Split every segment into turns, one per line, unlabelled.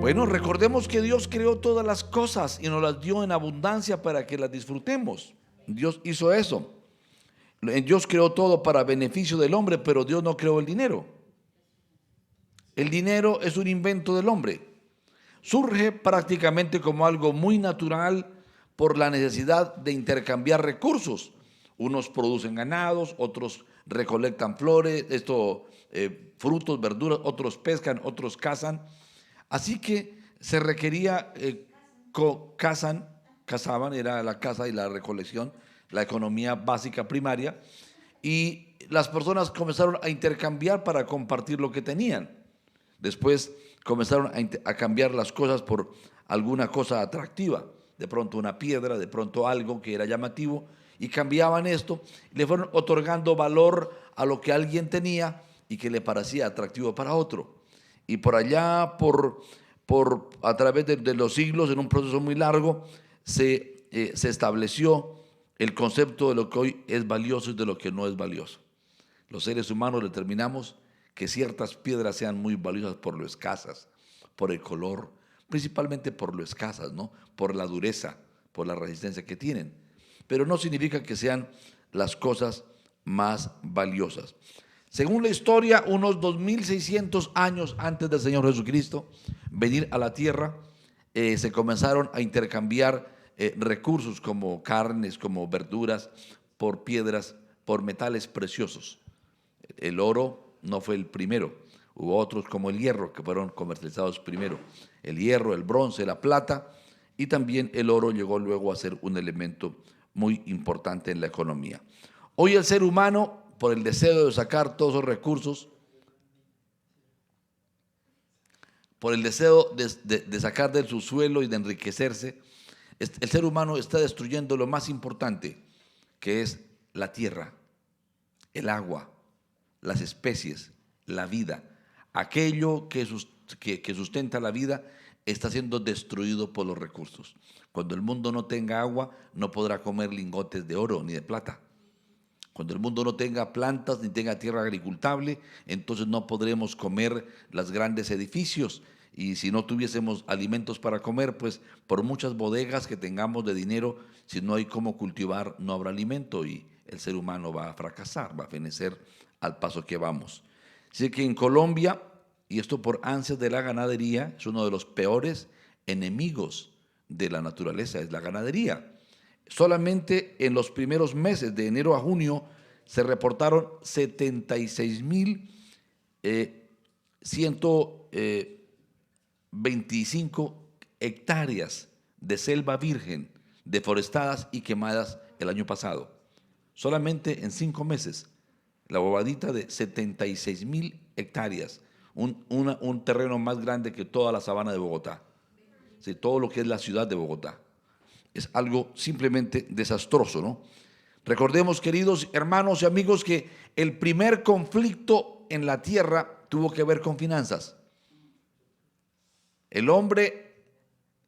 Bueno, recordemos que Dios creó todas las cosas y nos las dio en abundancia para que las disfrutemos. Dios hizo eso. Dios creó todo para beneficio del hombre, pero Dios no creó el dinero. El dinero es un invento del hombre. Surge prácticamente como algo muy natural por la necesidad de intercambiar recursos. Unos producen ganados, otros recolectan flores, frutos, verduras, otros pescan, otros cazan. Así que se requería, cazaban, era la caza y la recolección, la economía básica primaria, y las personas comenzaron a intercambiar para compartir lo que tenían. Después comenzaron a cambiar las cosas por alguna cosa atractiva, de pronto una piedra, de pronto algo que era llamativo, y cambiaban esto, le fueron otorgando valor a lo que alguien tenía y que le parecía atractivo para otro. Y por allá, a través de los siglos, en un proceso muy largo, se estableció el concepto de lo que hoy es valioso y de lo que no es valioso. Los seres humanos determinamos que ciertas piedras sean muy valiosas por lo escasas, por el color, principalmente por lo escasas, ¿no? Por la dureza, por la resistencia que tienen. Pero no significa que sean las cosas más valiosas. Según la historia, unos 2600 años antes del Señor Jesucristo venir a la tierra, se comenzaron a intercambiar recursos como carnes, como verduras, por piedras, por metales preciosos. El oro no fue el primero, hubo otros como el hierro que fueron comercializados primero. El hierro, el bronce, la plata, y también el oro llegó luego a ser un elemento muy importante en la economía. Hoy el ser humano, por el deseo de sacar todos esos recursos, por el deseo de sacar del subsuelo y de enriquecerse, el ser humano está destruyendo lo más importante, que es la tierra, el agua, las especies, la vida. Aquello que sustenta la vida está siendo destruido por los recursos. Cuando el mundo no tenga agua, no podrá comer lingotes de oro ni de plata. Cuando el mundo no tenga plantas ni tenga tierra agricultable, entonces no podremos comer los grandes edificios. Y si no tuviésemos alimentos para comer, pues por muchas bodegas que tengamos de dinero, si no hay cómo cultivar, no habrá alimento y el ser humano va a fracasar, va a fenecer al paso que vamos. Así que en Colombia, y esto por ansias de la ganadería, es uno de los peores enemigos de la naturaleza, es la ganadería. Solamente en los primeros meses, de enero a junio, se reportaron 76.125 hectáreas de selva virgen deforestadas y quemadas el año pasado. Solamente en 5 meses, la bobadita de 76.000 hectáreas, un terreno más grande que toda la sabana de Bogotá, sí, todo lo que es la ciudad de Bogotá. Es algo simplemente desastroso, ¿no? Recordemos, queridos hermanos y amigos, que el primer conflicto en la tierra tuvo que ver con finanzas. El hombre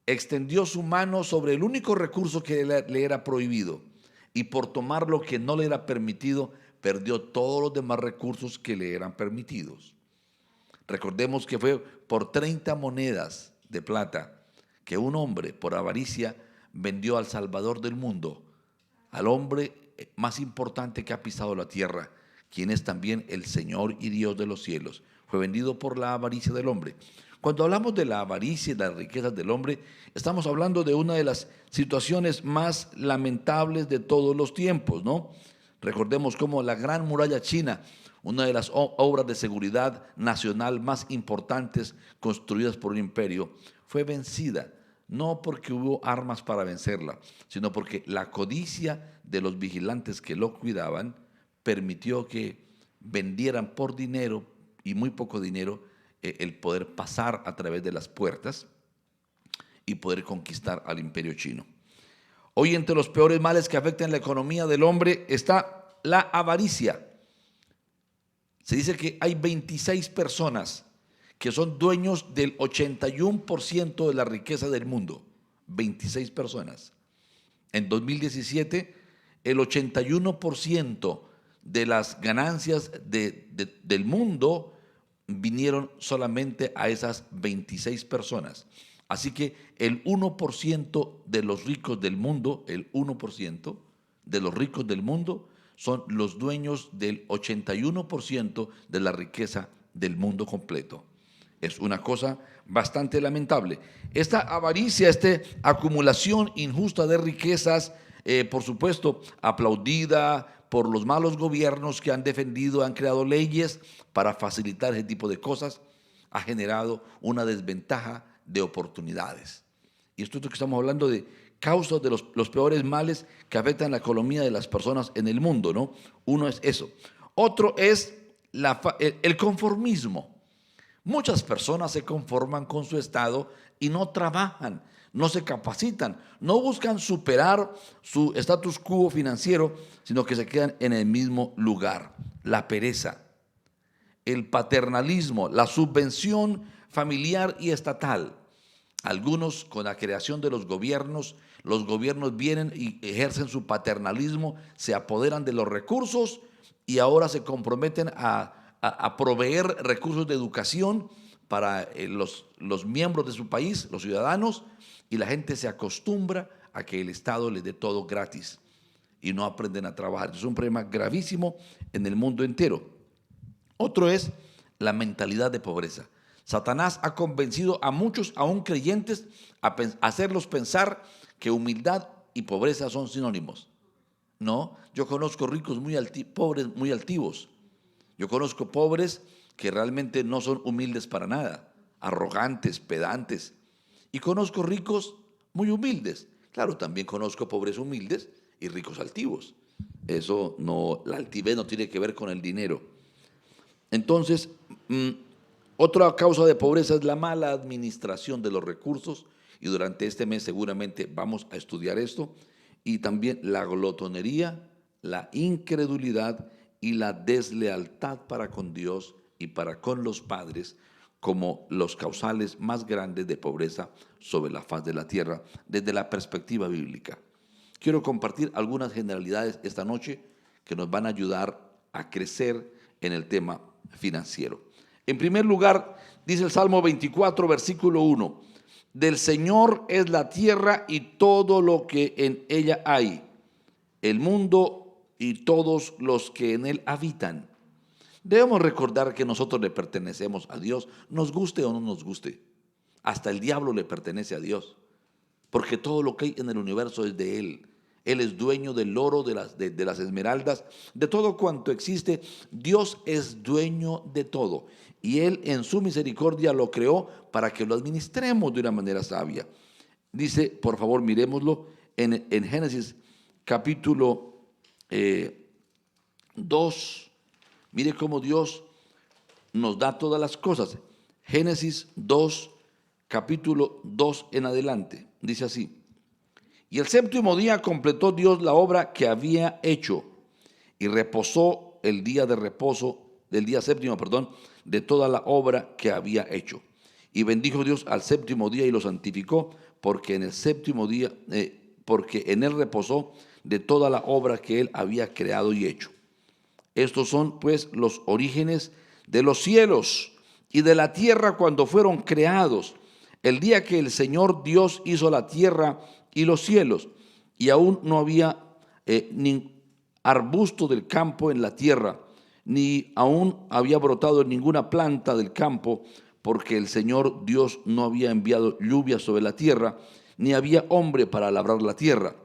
extendió su mano sobre el único recurso que le era prohibido, y por tomar lo que no le era permitido, perdió todos los demás recursos que le eran permitidos. Recordemos que fue por 30 monedas de plata que un hombre, por avaricia, vendió al Salvador del mundo, al hombre más importante que ha pisado la tierra, quien es también el Señor y Dios de los cielos. Fue vendido por la avaricia del hombre. Cuando hablamos de la avaricia y las riquezas del hombre, estamos hablando de una de las situaciones más lamentables de todos los tiempos, ¿no? Recordemos cómo la Gran Muralla China, una de las obras de seguridad nacional más importantes construidas por un imperio, fue vencida, no porque hubo armas para vencerla, sino porque la codicia de los vigilantes que lo cuidaban permitió que vendieran por dinero y muy poco dinero el poder pasar a través de las puertas y poder conquistar al imperio chino. Hoy entre los peores males que afectan la economía del hombre está la avaricia. Se dice que hay 26 personas que son dueños del 81% de la riqueza del mundo. 26 personas. En 2017, el 81% de las ganancias del mundo vinieron solamente a esas 26 personas. Así que el 1% de los ricos del mundo, el 1% de los ricos del mundo son los dueños del 81% de la riqueza del mundo completo. Es una cosa bastante lamentable. Esta avaricia, esta acumulación injusta de riquezas, por supuesto, aplaudida por los malos gobiernos que han defendido, han creado leyes para facilitar ese tipo de cosas, ha generado una desventaja de oportunidades. Y esto es lo que estamos hablando de causas de los peores males que afectan la economía de las personas en el mundo, ¿no? Uno es eso. Otro es el conformismo. Muchas personas se conforman con su estado y no trabajan, no se capacitan, no buscan superar su status quo financiero, sino que se quedan en el mismo lugar. La pereza, el paternalismo, la subvención familiar y estatal. Algunos, con la creación de los gobiernos vienen y ejercen su paternalismo, se apoderan de los recursos y ahora se comprometen a proveer recursos de educación para los miembros de su país, los ciudadanos, y la gente se acostumbra a que el Estado les dé todo gratis y no aprenden a trabajar. Es un problema gravísimo en el mundo entero. Otro es la mentalidad de pobreza. Satanás ha convencido a muchos, aún creyentes, a hacerlos pensar que humildad y pobreza son sinónimos. No, yo conozco ricos pobres muy altivos. Yo conozco pobres que realmente no son humildes para nada, arrogantes, pedantes. Y conozco ricos muy humildes. Claro, también conozco pobres humildes y ricos altivos. Eso no, la altivez no tiene que ver con el dinero. Entonces, otra causa de pobreza es la mala administración de los recursos, y durante este mes seguramente vamos a estudiar esto, y también la glotonería, la incredulidad y la deslealtad para con Dios y para con los padres como los causales más grandes de pobreza sobre la faz de la tierra desde la perspectiva bíblica. Quiero compartir algunas generalidades esta noche que nos van a ayudar a crecer en el tema financiero. En primer lugar, dice el Salmo 24, versículo 1, del Señor es la tierra y todo lo que en ella hay, el mundo y todos los que en él habitan. Debemos recordar que nosotros le pertenecemos a Dios, nos guste o no nos guste. Hasta el diablo le pertenece a Dios, porque todo lo que hay en el universo es de Él. Él es dueño del oro, de las esmeraldas, de todo cuanto existe. Dios es dueño de todo. Y Él en su misericordia lo creó para que lo administremos de una manera sabia. Dice, por favor, miremoslo en Génesis capítulo 2. Mire cómo Dios nos da todas las cosas. Génesis 2, capítulo 2 en adelante. Dice así. Y el séptimo día completó Dios la obra que había hecho y reposó el día de reposo, del día séptimo, de toda la obra que había hecho. Y bendijo Dios al séptimo día y lo santificó, porque en el séptimo día, porque en él reposó de toda la obra que él había creado y hecho. Estos son pues los orígenes de los cielos y de la tierra cuando fueron creados, el día que el Señor Dios hizo la tierra y los cielos, y aún no había ni arbusto del campo en la tierra, ni aún había brotado ninguna planta del campo, porque el Señor Dios no había enviado lluvia sobre la tierra, ni había hombre para labrar la tierra.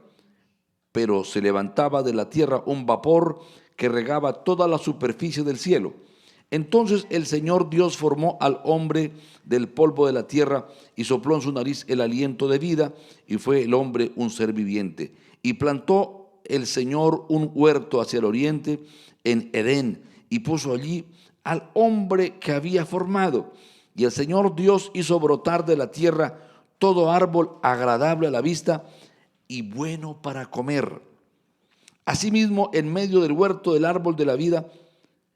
Pero se levantaba de la tierra un vapor que regaba toda la superficie del cielo. Entonces el Señor Dios formó al hombre del polvo de la tierra y sopló en su nariz el aliento de vida, y fue el hombre un ser viviente. Y plantó el Señor un huerto hacia el oriente en Edén, y puso allí al hombre que había formado. Y el Señor Dios hizo brotar de la tierra todo árbol agradable a la vista y bueno para comer. Asimismo, en medio del huerto del árbol de la vida,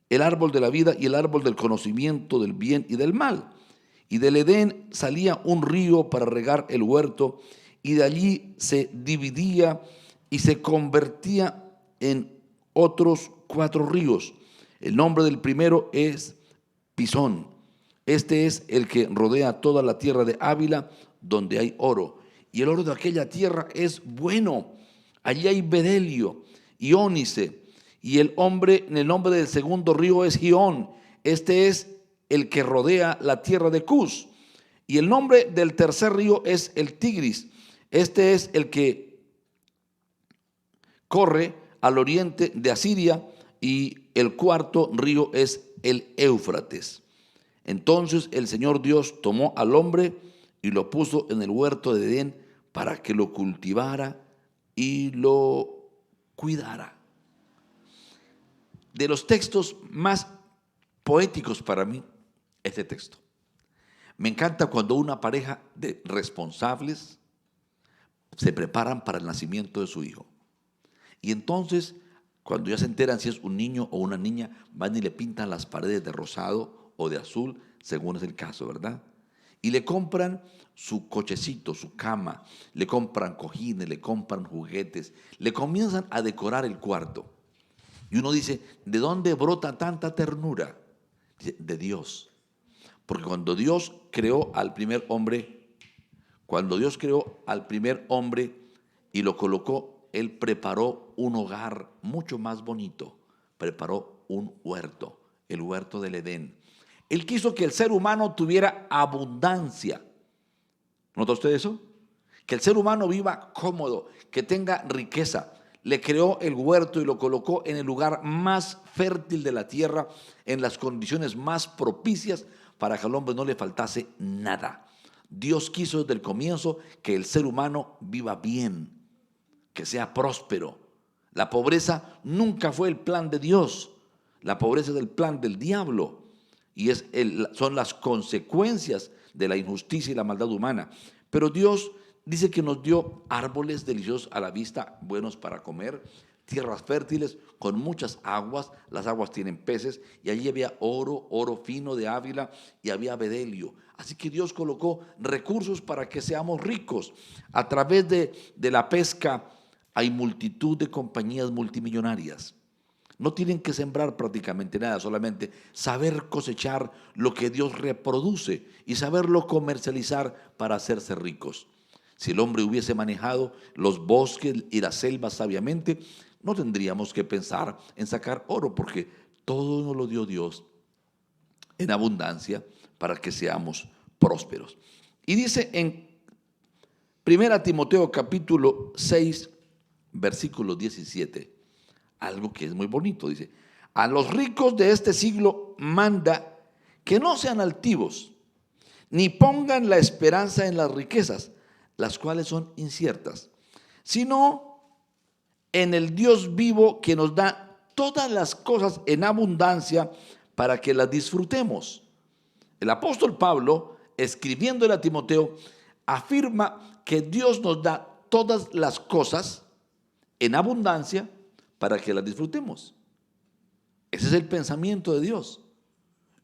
el árbol de la vida y el árbol del conocimiento del bien y del mal. Y del Edén salía un río para regar el huerto, y de allí se dividía y se convertía en otros 4 ríos. El nombre del primero es Pisón, Este es el que rodea toda la tierra de Ávila, donde hay oro. Y el oro de aquella tierra es bueno. Allí hay bedelio y ónice. Y el nombre del segundo río es Gihón. Este es el que rodea la tierra de Cus. Y el nombre del tercer río es el Tigris. Este es el que corre al oriente de Asiria. Y el cuarto río es el Éufrates. Entonces el Señor Dios tomó al hombre y lo puso en el huerto de Edén para que lo cultivara y lo cuidara. De los textos más poéticos para mí, este texto. Me encanta cuando una pareja de responsables se preparan para el nacimiento de su hijo. Y entonces, cuando ya se enteran si es un niño o una niña, van y le pintan las paredes de rosado o de azul, según es el caso, ¿verdad? Y le compran su cochecito, su cama, le compran cojines, le compran juguetes, le comienzan a decorar el cuarto. Y uno dice, ¿de dónde brota tanta ternura? Dice, de Dios. Porque cuando Dios creó al primer hombre y lo colocó, Él preparó un hogar mucho más bonito, preparó un huerto, el huerto del Edén. Él quiso que el ser humano tuviera abundancia. ¿Nota usted eso? Que el ser humano viva cómodo, que tenga riqueza. Le creó el huerto y lo colocó en el lugar más fértil de la tierra, en las condiciones más propicias para que al hombre no le faltase nada. Dios quiso desde el comienzo que el ser humano viva bien, que sea próspero. La pobreza nunca fue el plan de Dios. La pobreza es el plan del diablo y son las consecuencias de la injusticia y la maldad humana. Pero Dios dice que nos dio árboles deliciosos a la vista, buenos para comer, tierras fértiles con muchas aguas, las aguas tienen peces, y allí había oro fino de Ávila, y había bedelio. Así que Dios colocó recursos para que seamos ricos. A través de la pesca hay multitud de compañías multimillonarias. No tienen que sembrar prácticamente nada, solamente saber cosechar lo que Dios reproduce y saberlo comercializar para hacerse ricos. Si el hombre hubiese manejado los bosques y las selvas sabiamente, no tendríamos que pensar en sacar oro, porque todo nos lo dio Dios en abundancia para que seamos prósperos. Y dice en 1 Timoteo capítulo 6, versículo 17, algo que es muy bonito, dice: a los ricos de este siglo manda que no sean altivos, ni pongan la esperanza en las riquezas, las cuales son inciertas, sino en el Dios vivo, que nos da todas las cosas en abundancia para que las disfrutemos. El apóstol Pablo, escribiéndole a Timoteo, afirma que Dios nos da todas las cosas en abundancia para que las disfrutemos. Ese es el pensamiento de Dios.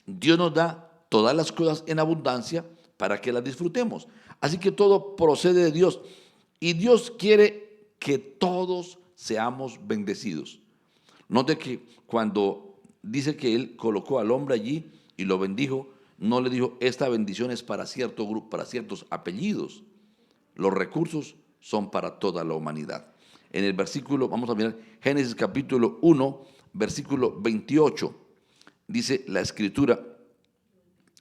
Dios nos da todas las cosas en abundancia para que las disfrutemos. Así que todo procede de Dios. Y Dios quiere que todos seamos bendecidos. Note que cuando dice que Él colocó al hombre allí y lo bendijo, no le dijo, esta bendición es para cierto grupo, para ciertos apellidos. Los recursos son para toda la humanidad. En el versículo, vamos a mirar, Génesis capítulo 1, versículo 28, dice la escritura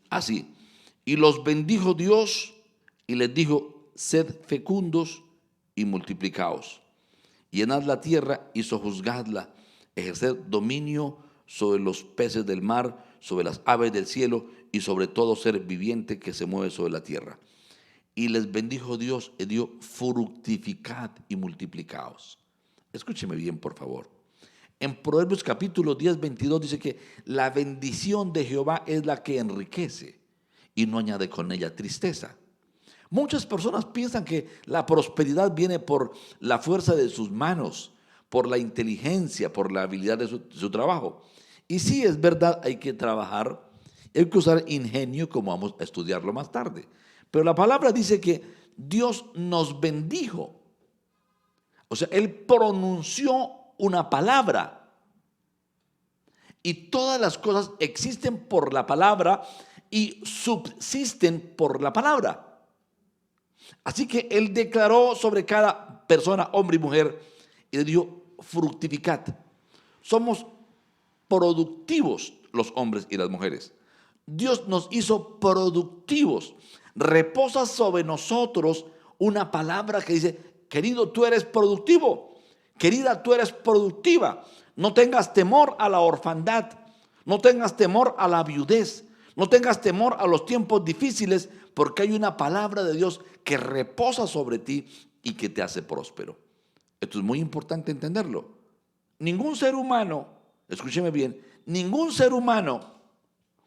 así: y los bendijo Dios y les dijo, sed fecundos y multiplicaos, llenad la tierra y sojuzgadla, ejerced dominio sobre los peces del mar, sobre las aves del cielo y sobre todo ser viviente que se mueve sobre la tierra. Y les bendijo Dios y dio, fructificad y multiplicaos. Escúcheme bien, por favor. En Proverbios capítulo 10, 22 dice que la bendición de Jehová es la que enriquece y no añade con ella tristeza. Muchas personas piensan que la prosperidad viene por la fuerza de sus manos, por la inteligencia, por la habilidad de su trabajo. Y sí, es verdad, hay que trabajar, hay que usar ingenio, como vamos a estudiarlo más tarde. Pero la palabra dice que Dios nos bendijo. O sea, Él pronunció una palabra. Y todas las cosas existen por la palabra y subsisten por la palabra. Así que Él declaró sobre cada persona, hombre y mujer, y le dijo: fructificad. Somos productivos los hombres y las mujeres. Dios nos hizo productivos. Reposa sobre nosotros una palabra que dice: querido, tú eres productivo. Querida, tú eres productiva. No tengas temor a la orfandad. No tengas temor a la viudez. No tengas temor a los tiempos difíciles, porque hay una palabra de Dios que reposa sobre ti y que te hace próspero. Esto es muy importante entenderlo. Ningún ser humano, escúcheme bien, ningún ser humano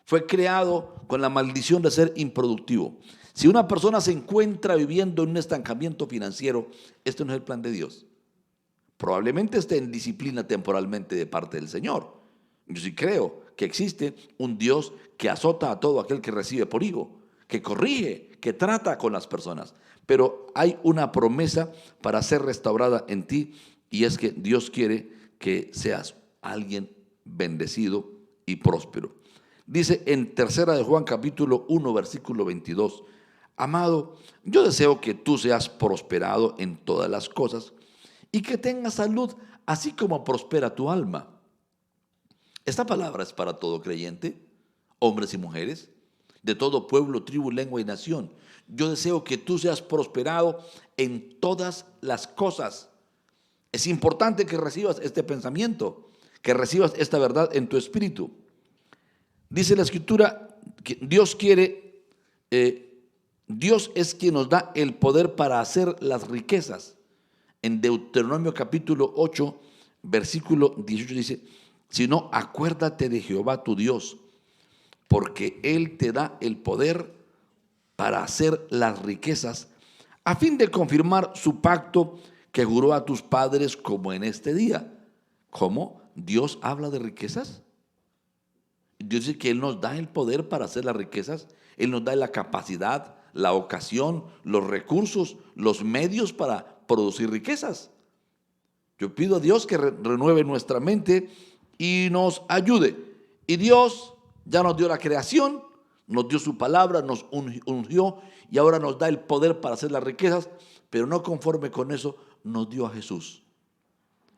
fue creado con la maldición de ser improductivo. Si una persona se encuentra viviendo en un estancamiento financiero, este no es el plan de Dios. Probablemente esté en disciplina temporalmente de parte del Señor. Yo sí creo que existe un Dios que azota a todo aquel que recibe por hijo, que corrige, que trata con las personas. Pero hay una promesa para ser restaurada en ti, y es que Dios quiere que seas alguien bendecido y próspero. Dice en 3 de Juan capítulo 1 versículo 22: amado, yo deseo que tú seas prosperado en todas las cosas y que tengas salud, así como prospera tu alma. Esta palabra es para todo creyente, hombres y mujeres, de todo pueblo, tribu, lengua y nación. Yo deseo que tú seas prosperado en todas las cosas. Es importante que recibas este pensamiento, que recibas esta verdad en tu espíritu. Dice la Escritura que Dios quiere, Dios es quien nos da el poder para hacer las riquezas. En Deuteronomio capítulo 8, versículo 18 dice: si no, acuérdate de Jehová tu Dios, porque Él te da el poder para hacer las riquezas, a fin de confirmar su pacto que juró a tus padres, como en este día. ¿Cómo? ¿Dios habla de riquezas? Dios dice que Él nos da el poder para hacer las riquezas. Él nos da la capacidad, la ocasión, los recursos, los medios para producir riquezas. Yo pido a Dios que renueve nuestra mente y nos ayude. Y Dios ya nos dio la creación, nos dio su palabra, nos ungió y ahora nos da el poder para hacer las riquezas, pero no conforme con eso, nos dio a Jesús.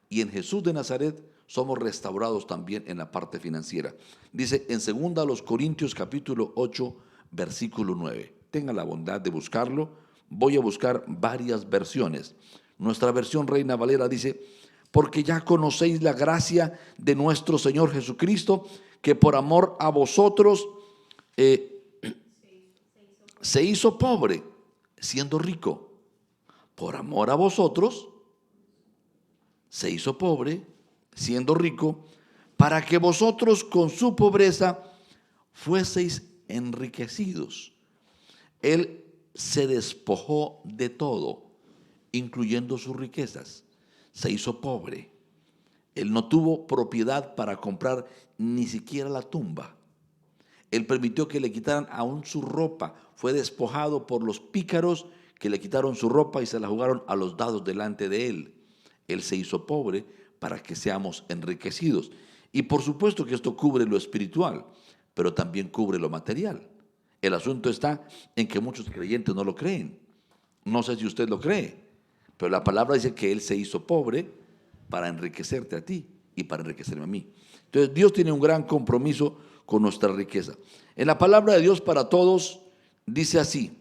Y en Jesús de Nazaret somos restaurados también en la parte financiera. Dice en 2 Corintios capítulo 8, versículo 9. Tenga la bondad de buscarlo. Voy a buscar varias versiones. Nuestra versión Reina Valera dice: porque ya conocéis la gracia de nuestro Señor Jesucristo, que por amor a vosotros se hizo pobre, siendo rico. Por amor a vosotros se hizo pobre, siendo rico, para que vosotros con su pobreza fueseis enriquecidos. Él se despojó de todo, incluyendo sus riquezas. Se hizo pobre. Él no tuvo propiedad para comprar ni siquiera la tumba. Él permitió que le quitaran aún su ropa. Fue despojado por los pícaros que le quitaron su ropa y se la jugaron a los dados delante de él. Él se hizo pobre para que seamos enriquecidos. Y por supuesto que esto cubre lo espiritual, pero también cubre lo material. El asunto está en que muchos creyentes no lo creen. No sé si usted lo cree, pero la palabra dice que Él se hizo pobre para enriquecerte a ti y para enriquecerme a mí. Entonces Dios tiene un gran compromiso con nuestra riqueza. En la palabra de Dios para todos dice así: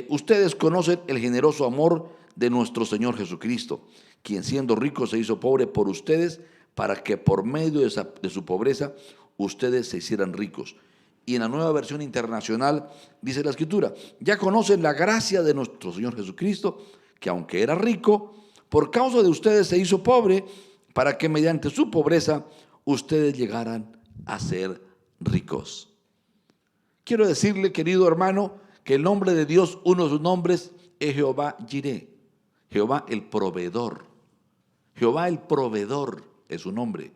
ustedes conocen el generoso amor de nuestro Señor Jesucristo, quien siendo rico se hizo pobre por ustedes, para que por medio de su pobreza ustedes se hicieran ricos. Y en la Nueva Versión Internacional dice la Escritura: ya conocen la gracia de nuestro Señor Jesucristo, que aunque era rico, por causa de ustedes se hizo pobre, para que mediante su pobreza ustedes llegaran a ser ricos. Quiero decirle, querido hermano, que el nombre de Dios, uno de sus nombres, es Jehová Jireh, Jehová el proveedor. Jehová el proveedor es su nombre.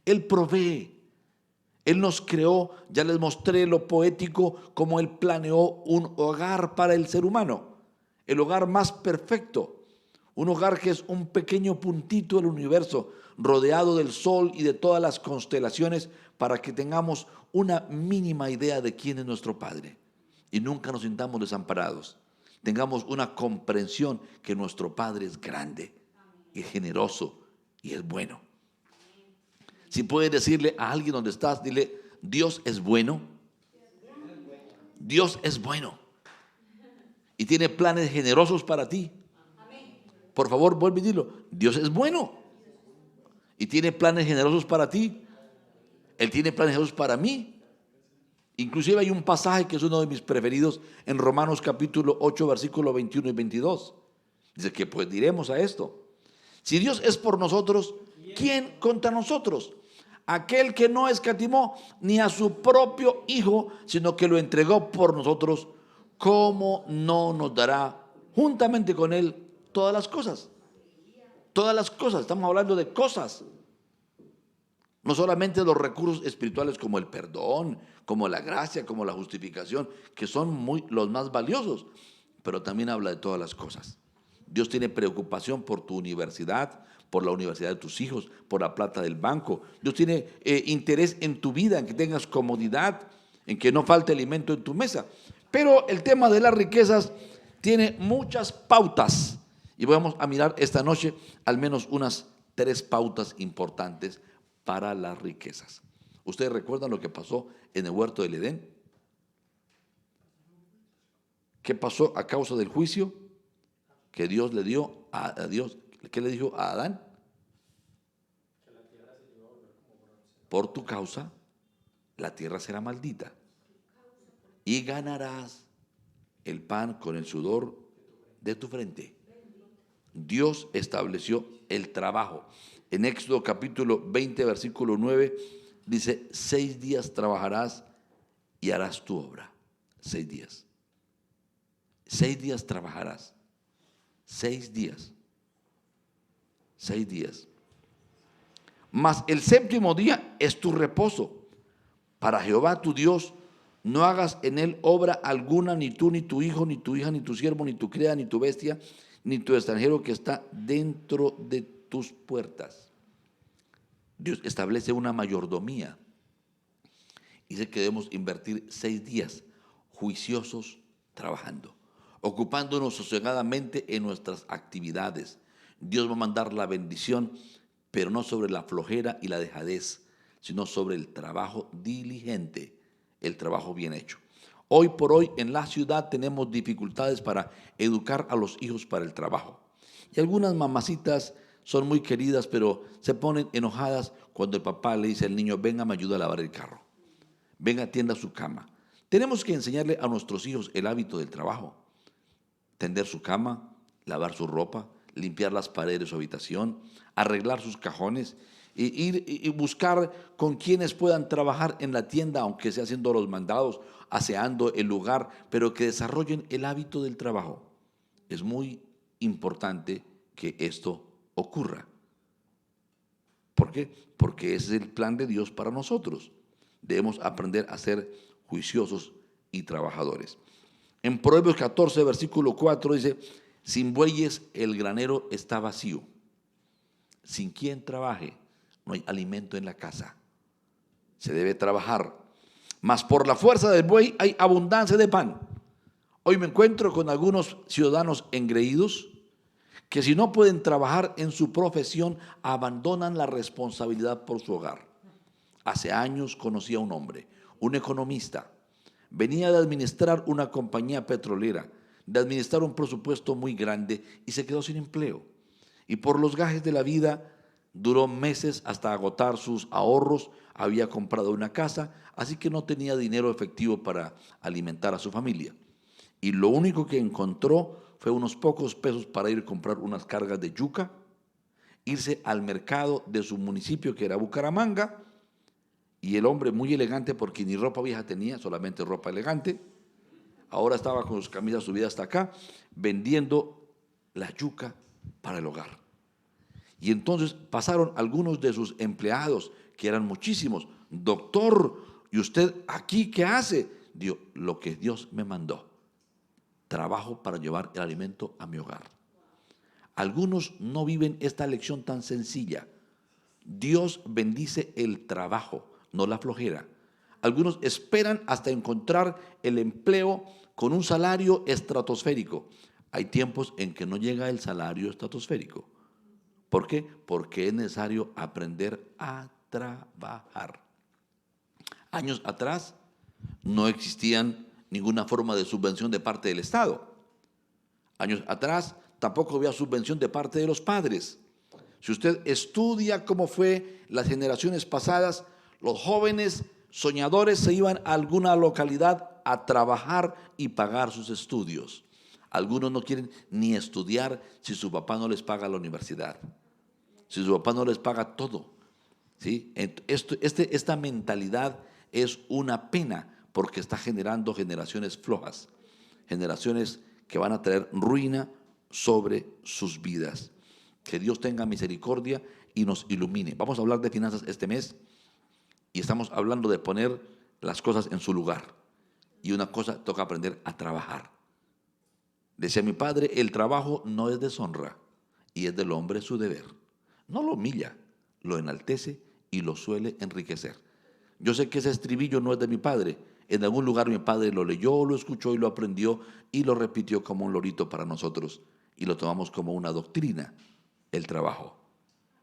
Él provee. Él nos creó, ya les mostré lo poético, como Él planeó un hogar para el ser humano, el hogar más perfecto, Un hogar que es un pequeño puntito del universo, rodeado del sol y de todas las constelaciones, para que tengamos una mínima idea de quién es nuestro Padre y nunca nos sintamos desamparados. Tengamos una comprensión que nuestro Padre es grande y generoso y es bueno. Si puedes decirle a alguien donde estás, dile: Dios es bueno. Dios es bueno y tiene planes generosos para ti. Por favor, vuelve y dilo: Dios es bueno y tiene planes generosos para ti. Él tiene planes generosos para mí. Inclusive hay un pasaje que es uno de mis preferidos en Romanos capítulo 8, versículos 21 y 22. Dice que pues diremos a esto: si Dios es por nosotros, ¿quién contra nosotros? Aquel que no escatimó ni a su propio Hijo, sino que lo entregó por nosotros, ¿cómo no nos dará juntamente con Él todas las cosas? Todas las cosas, estamos hablando de cosas. No solamente los recursos espirituales como el perdón, como la gracia, como la justificación, que son los más valiosos, pero también habla de todas las cosas. Dios tiene preocupación por tu universidad, por la universidad de tus hijos, por la plata del banco. Dios tiene interés en tu vida, en que tengas comodidad, en que no falte alimento en tu mesa. Pero el tema de las riquezas tiene muchas pautas y vamos a mirar esta noche al menos unas 3 pautas importantes para las riquezas. ¿Ustedes recuerdan lo que pasó en el huerto del Edén? ¿Qué pasó a causa del juicio que Dios le dio a Dios? ¿Qué le dijo a Adán? Por tu causa, la tierra será maldita y ganarás el pan con el sudor de tu frente. Dios estableció el trabajo. En Éxodo capítulo 20, versículo 9, dice: 6 días trabajarás y harás tu obra. 6 días. 6 días trabajarás. 6 días. 6 días. Mas el 7º día es tu reposo. Para Jehová tu Dios, no hagas en él obra alguna, ni tú, ni tu hijo, ni tu hija, ni tu siervo, ni tu criada, ni tu bestia, ni tu extranjero que está dentro de tus puertas. Dios establece una mayordomía. Dice que debemos invertir 6 días juiciosos trabajando, ocupándonos sosegadamente en nuestras actividades. Dios va a mandar la bendición, pero no sobre la flojera y la dejadez, sino sobre el trabajo diligente, el trabajo bien hecho. Hoy por hoy en la ciudad tenemos dificultades para educar a los hijos para el trabajo. Y algunas mamacitas son muy queridas, pero se ponen enojadas cuando el papá le dice al niño: venga, me ayuda a lavar el carro, venga, atienda su cama. Tenemos que enseñarle a nuestros hijos el hábito del trabajo: tender su cama, lavar su ropa, limpiar las paredes de su habitación, arreglar sus cajones, ir y buscar con quienes puedan trabajar en la tienda, aunque sea haciendo los mandados, aseando el lugar, pero que desarrollen el hábito del trabajo. Es muy importante que esto ocurra. ¿Por qué? Porque ese es el plan de Dios para nosotros. Debemos aprender a ser juiciosos y trabajadores. En Proverbios 14, versículo 4 dice: sin bueyes el granero está vacío. Sin quien trabaje, no hay alimento en la casa. Se debe trabajar. Mas por la fuerza del buey hay abundancia de pan. Hoy me encuentro con algunos ciudadanos engreídos que, si no pueden trabajar en su profesión, abandonan la responsabilidad por su hogar. Hace años conocí a un hombre, un economista. Venía de administrar una compañía petrolera, de administrar un presupuesto muy grande, y se quedó sin empleo. Y por los gajes de la vida duró meses hasta agotar sus ahorros. Había comprado una casa, así que no tenía dinero efectivo para alimentar a su familia. Y lo único que encontró fue unos pocos pesos para ir a comprar unas cargas de yuca, irse al mercado de su municipio, que era Bucaramanga. Y el hombre, muy elegante, porque ni ropa vieja tenía, solamente ropa elegante, ahora estaba con sus camisas subidas hasta acá, vendiendo la yuca para el hogar. Y entonces pasaron algunos de sus empleados, que eran muchísimos: doctor, ¿y usted aquí qué hace? Dijo: lo que Dios me mandó, trabajo para llevar el alimento a mi hogar. Algunos no viven esta lección tan sencilla. Dios bendice el trabajo, no la flojera. Algunos esperan hasta encontrar el empleo con un salario estratosférico. Hay tiempos en que no llega el salario estratosférico. ¿Por qué? Porque es necesario aprender a trabajar. Años atrás no existían ninguna forma de subvención de parte del Estado. Años atrás tampoco había subvención de parte de los padres. Si usted estudia cómo fue las generaciones pasadas, los jóvenes soñadores se iban a alguna localidad a trabajar y pagar sus estudios. Algunos no quieren ni estudiar si su papá no les paga la universidad, si su papá no les paga todo, ¿sí? Esta mentalidad es una pena porque está generando generaciones flojas, generaciones que van a traer ruina sobre sus vidas. Que Dios tenga misericordia y nos ilumine. Vamos a hablar de finanzas este mes y estamos hablando de poner las cosas en su lugar. Y una cosa, toca aprender a trabajar. Decía mi padre, el trabajo no es deshonra y es del hombre su deber. No lo humilla, lo enaltece y lo suele enriquecer. Yo sé que ese estribillo no es de mi padre. En algún lugar mi padre lo leyó, lo escuchó y lo aprendió y lo repitió como un lorito para nosotros y lo tomamos como una doctrina. El trabajo,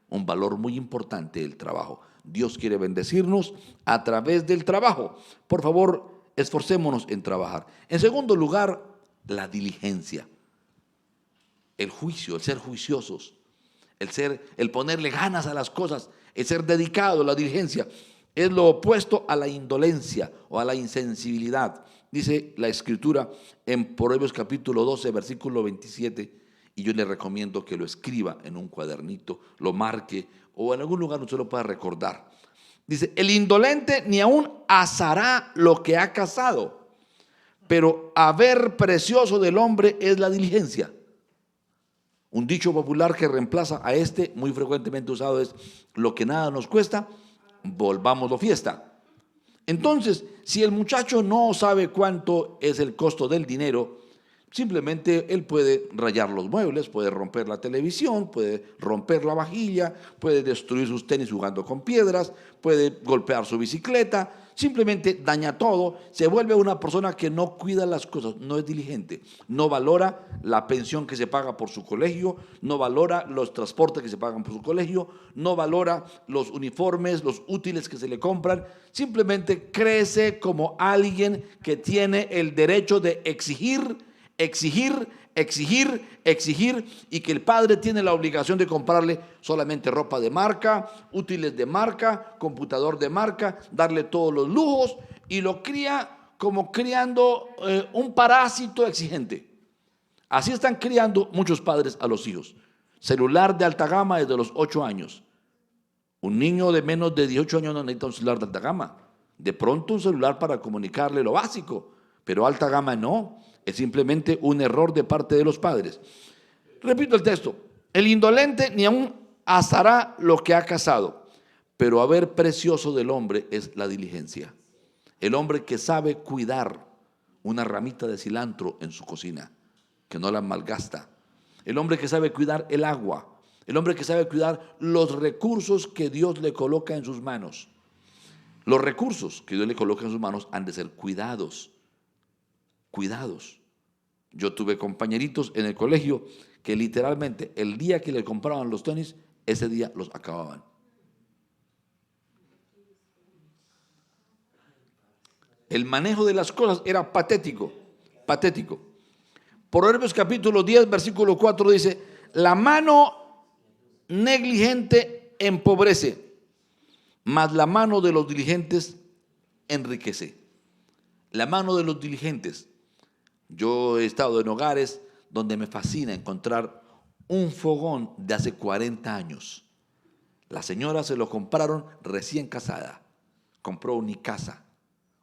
un valor muy importante el trabajo. Dios quiere bendecirnos a través del trabajo. Por favor, esforcémonos en trabajar. En segundo lugar, la diligencia, el juicio, el ser juiciosos, el ponerle ganas a las cosas, el ser dedicado, la diligencia. Es lo opuesto a la indolencia o a la insensibilidad. Dice la Escritura en Proverbios capítulo 12, versículo 27, y yo le recomiendo que lo escriba en un cuadernito, lo marque o en algún lugar donde usted lo pueda recordar. Dice, el indolente ni aún asará lo que ha cazado, pero haber precioso del hombre es la diligencia. Un dicho popular que reemplaza a este, muy frecuentemente usado, es: lo que nada nos cuesta, volvámoslo fiesta. Entonces, si el muchacho no sabe cuánto es el costo del dinero, simplemente él puede rayar los muebles, puede romper la televisión, puede romper la vajilla, puede destruir sus tenis jugando con piedras, puede golpear su bicicleta, simplemente daña todo, se vuelve una persona que no cuida las cosas, no es diligente, no valora la pensión que se paga por su colegio, no valora los transportes que se pagan por su colegio, no valora los uniformes, los útiles que se le compran, simplemente crece como alguien que tiene el derecho de exigir, y que el padre tiene la obligación de comprarle solamente ropa de marca, útiles de marca, computador de marca, darle todos los lujos y lo cría como criando un parásito exigente. Así están criando muchos padres a los hijos. Celular de alta gama desde los 8 años. Un niño de menos de 18 años no necesita un celular de alta gama. De pronto un celular para comunicarle lo básico, pero alta gama no. Es simplemente un error de parte de los padres. Repito el texto: el indolente ni aún asará lo que ha cazado, pero haber precioso del hombre es la diligencia. El hombre que sabe cuidar una ramita de cilantro en su cocina, que no la malgasta. El hombre que sabe cuidar el agua. El hombre que sabe cuidar los recursos que Dios le coloca en sus manos. Los recursos que Dios le coloca en sus manos han de ser cuidados. Cuidados. Yo tuve compañeritos en el colegio que literalmente el día que le compraban los tenis, ese día los acababan. El manejo de las cosas era patético, patético. Proverbios capítulo 10, versículo 4 dice: la mano negligente empobrece, mas la mano de los diligentes enriquece. La mano de los diligentes. Yo he estado en hogares donde me fascina encontrar un fogón de hace 40 años. La señora se lo compraron recién casada. Compró una Icasa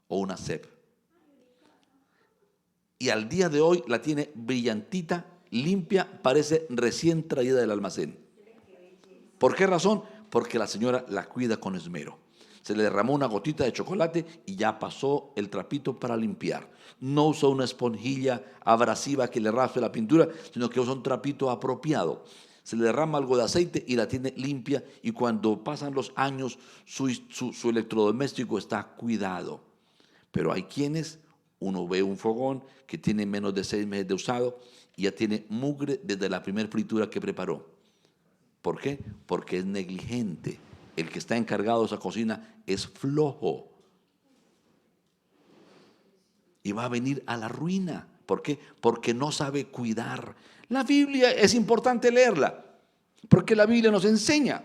o una CEP. Y al día de hoy la tiene brillantita, limpia, parece recién traída del almacén. ¿Por qué razón? Porque la señora la cuida con esmero. se le derramó una gotita de chocolate y ya pasó el trapito para limpiar. No usa una esponjilla abrasiva que le raspe la pintura, sino que usa un trapito apropiado. Se le derrama algo de aceite y la tiene limpia, y cuando pasan los años su electrodoméstico está cuidado. Pero hay quienes, uno ve un fogón que tiene menos de 6 meses de usado y ya tiene mugre desde la primera fritura que preparó. ¿Por qué? Porque es negligente. El que está encargado de esa cocina es flojo y va a venir a la ruina. ¿Por qué? Porque no sabe cuidar. La Biblia es importante leerla, porque la Biblia nos enseña.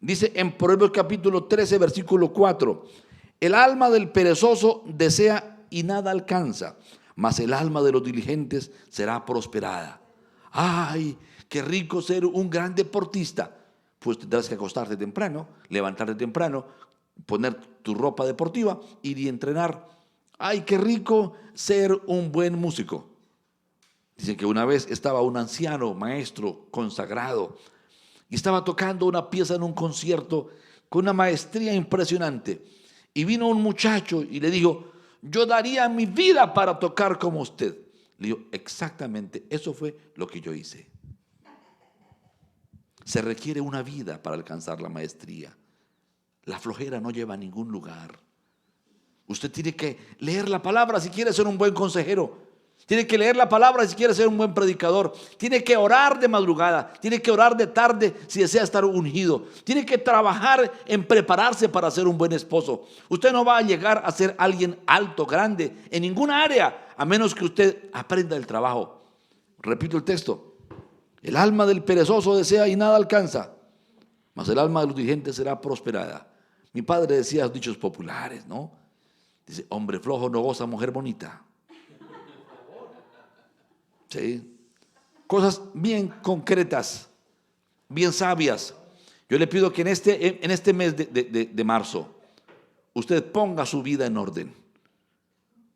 Dice en Proverbios capítulo 13, versículo 4, el alma del perezoso desea y nada alcanza, mas el alma de los diligentes será prosperada. ¡Ay, qué rico ser un gran deportista! Pues tendrás que acostarte temprano, levantarte temprano, poner tu ropa deportiva, ir y entrenar. ¡Ay, qué rico ser un buen músico! Dicen que una vez estaba un anciano maestro consagrado y estaba tocando una pieza en un concierto con una maestría impresionante. Y vino un muchacho y le dijo: yo daría mi vida para tocar como usted. Le dijo: exactamente, eso fue lo que yo hice. Se requiere una vida para alcanzar la maestría. La flojera no lleva a ningún lugar. Usted tiene que leer la palabra si quiere ser un buen consejero. Tiene que leer la palabra si quiere ser un buen predicador. Tiene que orar de madrugada. Tiene que orar de tarde si desea estar ungido. Tiene que trabajar en prepararse para ser un buen esposo. Usted no va a llegar a ser alguien alto, grande, en ninguna área, a menos que usted aprenda el trabajo. Repito el texto. El alma del perezoso desea y nada alcanza, mas el alma de los diligentes será prosperada. Mi padre decía dichos populares, ¿no? Dice: hombre flojo no goza mujer bonita. ¿Sí? Cosas bien concretas, bien sabias. Yo le pido que en este mes de marzo usted ponga su vida en orden.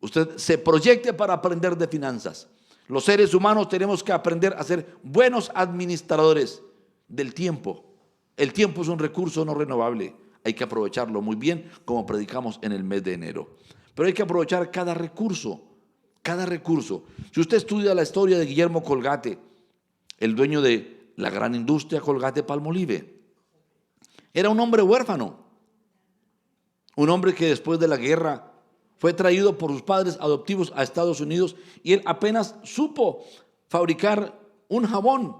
Usted se proyecte para aprender de finanzas. Los seres humanos tenemos que aprender a ser buenos administradores del tiempo. El tiempo es un recurso no renovable. Hay que aprovecharlo muy bien, como predicamos en el mes de enero. Pero hay que aprovechar cada recurso. Cada recurso. Si usted estudia la historia de Guillermo Colgate, el dueño de la gran industria Colgate-Palmolive, era un hombre huérfano, un hombre que después de la guerra fue traído por sus padres adoptivos a Estados Unidos y él apenas supo fabricar un jabón.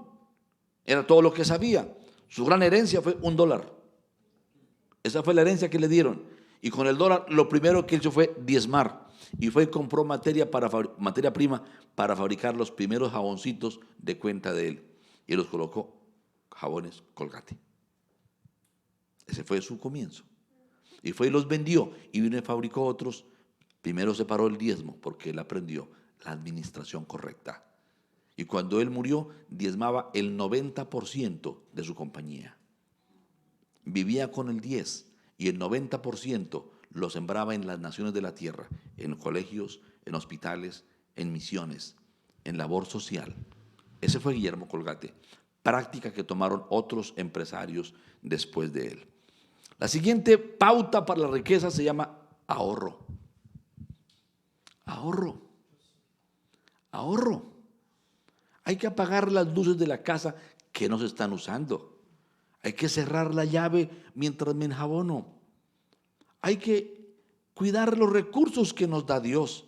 Era todo lo que sabía. Su gran herencia fue $1. Esa fue la herencia que le dieron. Y con el dólar lo primero que hizo fue diezmar. Y fue y compró materia prima para fabricar los primeros jaboncitos de cuenta de él. Y los colocó jabones Colgate. Ese fue su comienzo. Y fue y los vendió. Y vino y fabricó otros. Primero separó el diezmo porque él aprendió la administración correcta. Y cuando él murió, diezmaba el 90% de su compañía. Vivía con el 10% y el 90% lo sembraba en las naciones de la tierra, en colegios, en hospitales, en misiones, en labor social. Ese fue Guillermo Colgate, práctica que tomaron otros empresarios después de él. La siguiente pauta para la riqueza se llama ahorro. Ahorro. Ahorro. Hay que apagar las luces de la casa que no se están usando. Hay que cerrar la llave mientras me enjabono. Hay que cuidar los recursos que nos da Dios.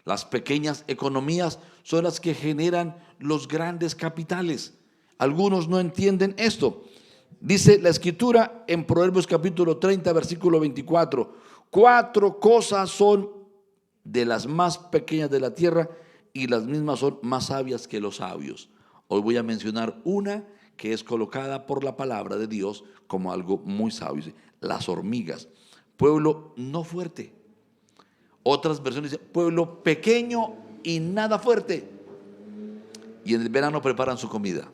Las pequeñas economías son las que generan los grandes capitales. Algunos no entienden esto. Dice la Escritura en Proverbios capítulo 30, versículo 24: 4 cosas son de las más pequeñas de la tierra y las mismas son más sabias que los sabios. Hoy voy a mencionar una que es colocada por la palabra de Dios como algo muy sabio. Las hormigas. Pueblo no fuerte. Otras versiones dicen pueblo pequeño y nada fuerte. Y en el verano preparan su comida.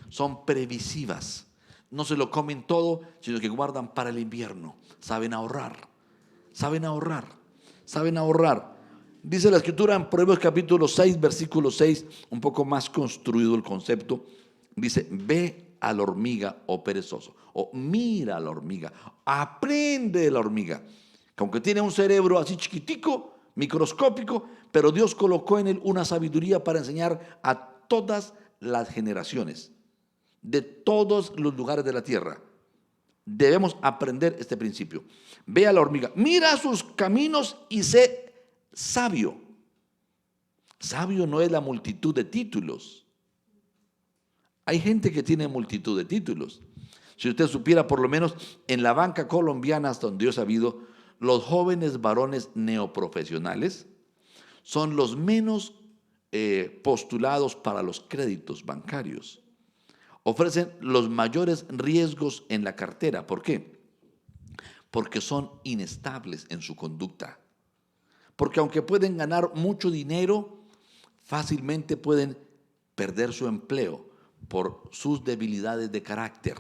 Son previsivas. No se lo comen todo, sino que guardan para el invierno. Saben ahorrar. Saben ahorrar. Saben ahorrar. Dice la Escritura en Proverbios capítulo 6, versículo 6, un poco más construido el concepto. Dice: ve a la hormiga, oh perezoso, o mira a la hormiga, aprende de la hormiga, que aunque tiene un cerebro así chiquitico, microscópico, pero Dios colocó en él una sabiduría para enseñar a todas las generaciones, de todos los lugares de la tierra. Debemos aprender este principio. Ve a la hormiga, mira sus caminos y sé sabio. Sabio no es la multitud de títulos. Hay gente que tiene multitud de títulos. Si usted supiera, por lo menos en la banca colombiana, hasta donde yo he sabido, los jóvenes varones neoprofesionales son los menos postulados para los créditos bancarios. Ofrecen los mayores riesgos en la cartera. ¿Por qué? Porque son inestables en su conducta. Porque aunque pueden ganar mucho dinero, fácilmente pueden perder su empleo por sus debilidades de carácter.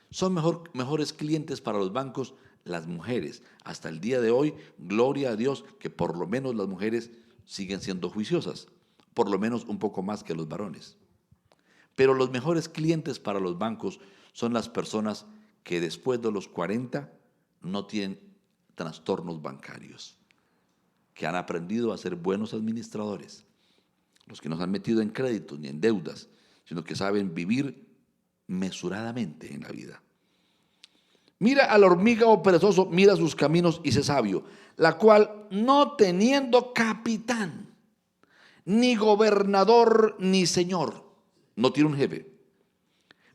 Son mejores clientes para los bancos las mujeres. Hasta el día de hoy, gloria a Dios, que por lo menos las mujeres siguen siendo juiciosas, por lo menos un poco más que los varones. Pero los mejores clientes para los bancos son las personas que después de los 40 no tienen trastornos bancarios, que han aprendido a ser buenos administradores, los que no se han metido en créditos ni en deudas, sino que saben vivir mesuradamente en la vida. Mira a la hormiga, oh perezoso, mira sus caminos y sé sabio, la cual no teniendo capitán, ni gobernador, ni señor, no tiene un jefe,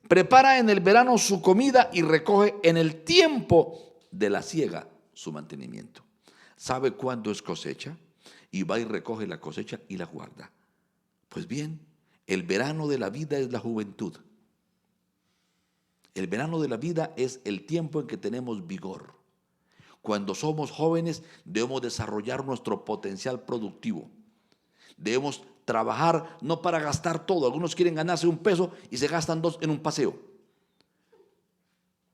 prepara en el verano su comida y recoge en el tiempo de la siega su mantenimiento. Sabe cuándo es cosecha y va y recoge la cosecha y la guarda. Pues bien, el verano de la vida es la juventud. El verano de la vida es el tiempo en que tenemos vigor. Cuando somos jóvenes debemos desarrollar nuestro potencial productivo. Debemos trabajar no para gastar todo. Algunos quieren ganarse $1 y se gastan 2 en un paseo.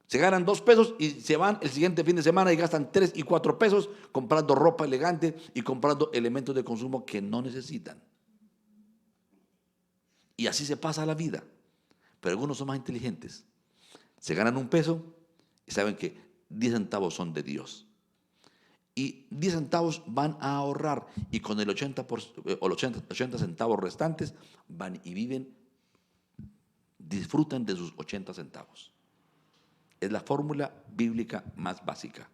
Se ganan $2 y se van el siguiente fin de semana y gastan 3 y 4 pesos comprando ropa elegante y comprando elementos de consumo que no necesitan. Y así se pasa la vida. Pero algunos son más inteligentes. Se ganan $1 y saben que 10 centavos son de Dios. Y 10 centavos van a ahorrar y con el 80 centavos restantes van y viven, disfrutan de sus 80 centavos. Es la fórmula bíblica más básica.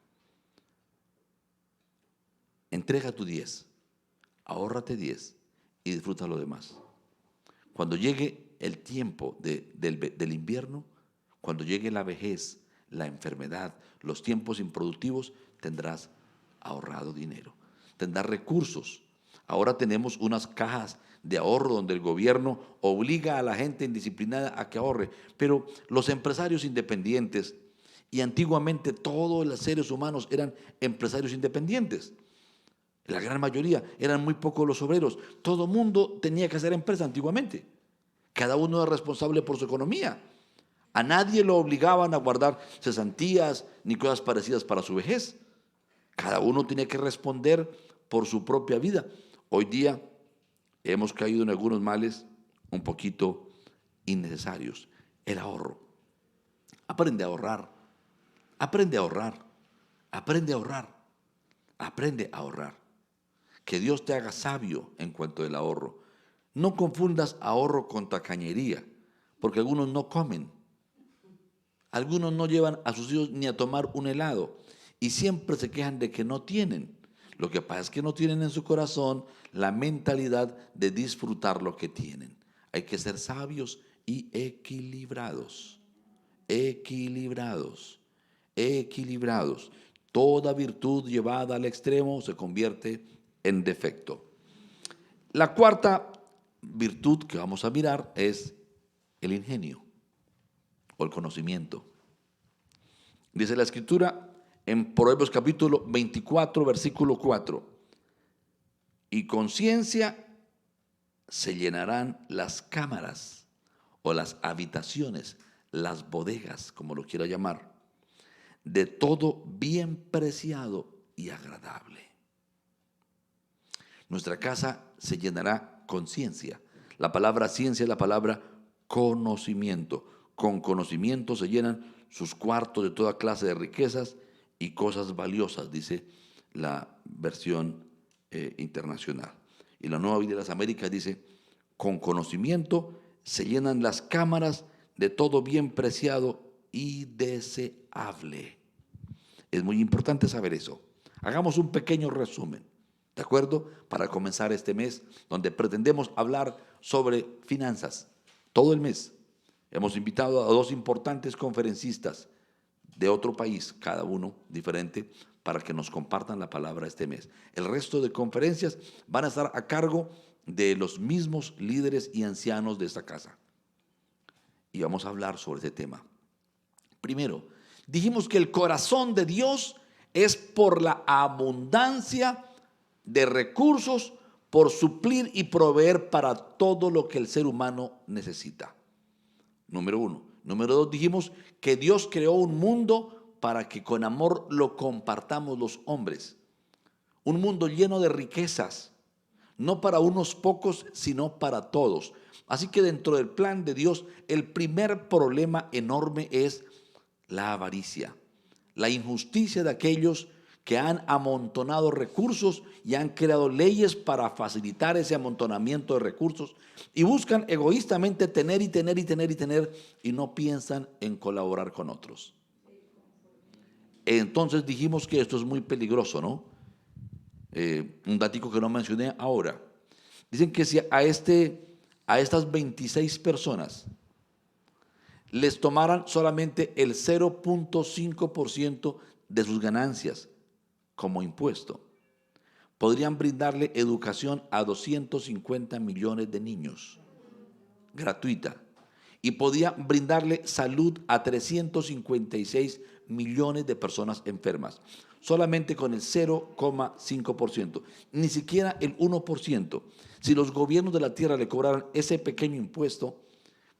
Entrega tu 10, ahórrate 10 y disfruta lo demás. Cuando llegue el tiempo del invierno, cuando llegue la vejez, la enfermedad, los tiempos improductivos, tendrás ahorrado dinero, tendrás recursos. Ahora tenemos unas cajas de ahorro donde el gobierno obliga a la gente indisciplinada a que ahorre, pero los empresarios independientes, y antiguamente todos los seres humanos eran empresarios independientes, la gran mayoría, eran muy pocos los obreros, todo mundo tenía que hacer empresa antiguamente, cada uno era responsable por su economía. A nadie lo obligaban a guardar cesantías ni cosas parecidas para su vejez. Cada uno tiene que responder por su propia vida. Hoy día hemos caído en algunos males un poquito innecesarios. El ahorro. Aprende a ahorrar. Aprende a ahorrar. Aprende a ahorrar. Aprende a ahorrar. Que Dios te haga sabio en cuanto al ahorro. No confundas ahorro con tacañería, porque algunos no comen. Algunos no llevan a sus hijos ni a tomar un helado y siempre se quejan de que no tienen. Lo que pasa es que no tienen en su corazón la mentalidad de disfrutar lo que tienen. Hay que ser sabios y equilibrados. Equilibrados. Equilibrados. Toda virtud llevada al extremo se convierte en defecto. La cuarta virtud que vamos a mirar es el ingenio o el conocimiento. Dice la Escritura en Proverbios capítulo 24, versículo 4, y con ciencia se llenarán las cámaras o las habitaciones, las bodegas, como lo quiera llamar, de todo bien preciado y agradable. Nuestra casa se llenará con ciencia. La palabra ciencia es la palabra conocimiento. Con conocimiento se llenan sus cuartos de toda clase de riquezas y cosas valiosas, dice la versión internacional. Y la Nueva Biblia de las Américas dice, con conocimiento se llenan las cámaras de todo bien preciado y deseable. Es muy importante saber eso. Hagamos un pequeño resumen, ¿de acuerdo? Para comenzar este mes, donde pretendemos hablar sobre finanzas. Todo el mes hemos invitado a dos importantes conferencistas de otro país, cada uno diferente, para que nos compartan la palabra este mes. El resto de conferencias van a estar a cargo de los mismos líderes y ancianos de esta casa. Y vamos a hablar sobre este tema. Primero, dijimos que el corazón de Dios es por la abundancia de recursos, por suplir y proveer para todo lo que el ser humano necesita. Número uno. Número dos, dijimos que Dios creó un mundo para que con amor lo compartamos los hombres. Un mundo lleno de riquezas, no para unos pocos, sino para todos. Así que dentro del plan de Dios, el primer problema enorme es la avaricia, la injusticia de aquellos que han amontonado recursos y han creado leyes para facilitar ese amontonamiento de recursos y buscan egoístamente tener y tener y tener y tener y no piensan en colaborar con otros. Entonces dijimos que esto es muy peligroso, ¿no? Un datico que no mencioné ahora. Dicen que si a estas 26 personas les tomaran solamente el 0.5% de sus ganancias como impuesto, podrían brindarle educación a 250 millones de niños, gratuita, y podían brindarle salud a 356 millones de personas enfermas, solamente con el 0,5%, ni siquiera el 1%. Si los gobiernos de la tierra le cobraran ese pequeño impuesto,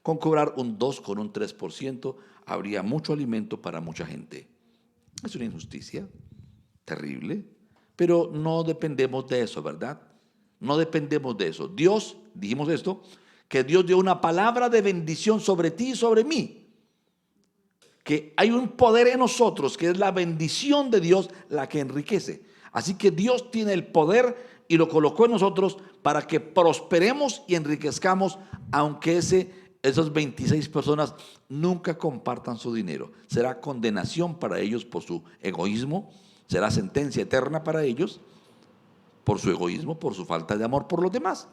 con cobrar un 2, con un 3%, habría mucho alimento para mucha gente. Es una injusticia terrible, pero no dependemos de eso, ¿verdad? No dependemos de eso. Dios, dijimos esto, que Dios dio una palabra de bendición sobre ti y sobre mí. Que hay un poder en nosotros, que es la bendición de Dios la que enriquece. Así que Dios tiene el poder y lo colocó en nosotros para que prosperemos y enriquezcamos, aunque esas 26 personas nunca compartan su dinero. Será condenación para ellos por su egoísmo, será sentencia eterna para ellos por su egoísmo, por su falta de amor por los demás.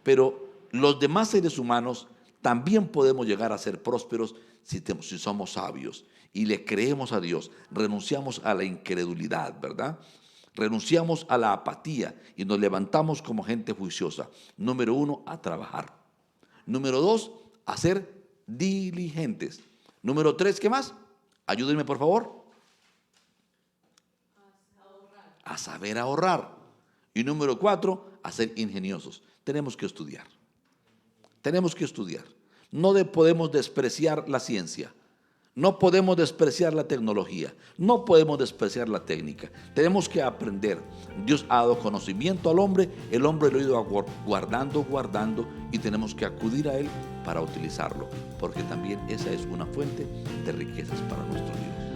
Pero los demás seres humanos también podemos llegar a ser prósperos si somos sabios y le creemos a Dios, renunciamos a la incredulidad, ¿verdad? Renunciamos a la apatía y nos levantamos como gente juiciosa. Número uno, a trabajar. Número dos, a ser diligentes. Número tres, ¿qué más? Ayúdenme, por favor. A saber ahorrar. Y número cuatro, a ser ingeniosos. Tenemos que estudiar. Tenemos que estudiar. No podemos despreciar la ciencia. No podemos despreciar la tecnología. No podemos despreciar la técnica. Tenemos que aprender. Dios ha dado conocimiento al hombre. El hombre lo ha ido guardando y tenemos que acudir a él para utilizarlo. Porque también esa es una fuente de riquezas para nuestro Dios.